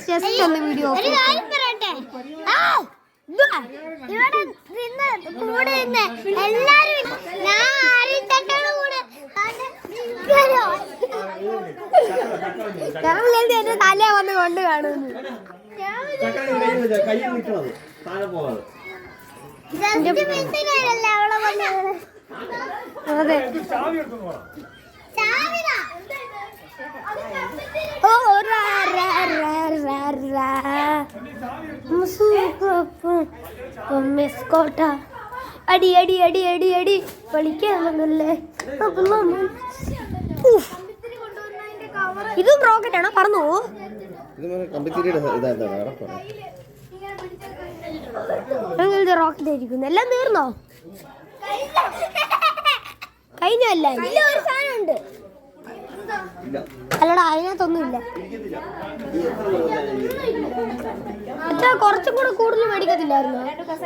Just ഒന്ന് video ഒരു കാര്യം പറയട്ടെ. ഇവിടെ നിന്ന് കൂടെ നിന്ന് എല്ലാരും ഞാൻ ആരിത്തട്ടാണ് കൂടെ എന്റെ തല വന്ന് കൊണ്ട് കാണുന്നു. അതെ മെസ്കോട്ട അടി അടി അടി അടി അടി കളിക്കാന്നല്ലേ. ഇതും റോക്കറ്റ് ആണോ? പറന്നു റോക്കറ്റ് ആയിരിക്കുന്നു. എല്ലാം തീർന്നോ? കഴിഞ്ഞല്ല ഒരു സാധനം ഉണ്ട്. അല്ലടാ അതിനകത്തൊന്നുമില്ല. ഇത്ര കുറച്ചും കൂടെ കൂടുതൽ മേടിക്കത്തില്ലായിരുന്നു?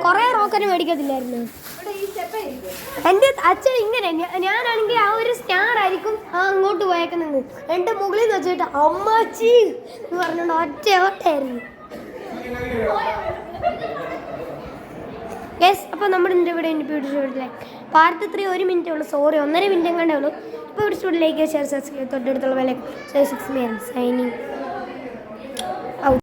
കൊറേ റോക്കറ്റ് മേടിക്കത്തില്ലായിരുന്നു? എന്റെ അച്ഛൻ ഇങ്ങനെ ഞാനാണെങ്കിൽ ആ ഒരു സ്റ്റാർ ആയിരിക്കും അങ്ങോട്ട് പോയേക്കുന്നത്. എന്റെ മുകളിൽ നിന്ന് വെച്ചിട്ട് അമ്മച്ചി എന്ന് പറഞ്ഞോണ്ട് ഒറ്റ ഓട്ടായിരുന്നു. യെസ്, അപ്പോൾ നമ്മുടെ ഇവിടെ വീഡിയോ പാർട്ട് 3 1 മിനിറ്റേ ഉള്ളൂ. സോറി 1.5 മിനിറ്റ് എങ്ങാണ്ടേ ഉള്ളൂ. ഇപ്പോൾ ഇവിടെ സ്റ്റുഡിയോയിലേക്ക് ഷെയർ സബ്സ്ക്രൈബ് തൊട്ടടുത്തുള്ള വില 6 സൈനിങ്.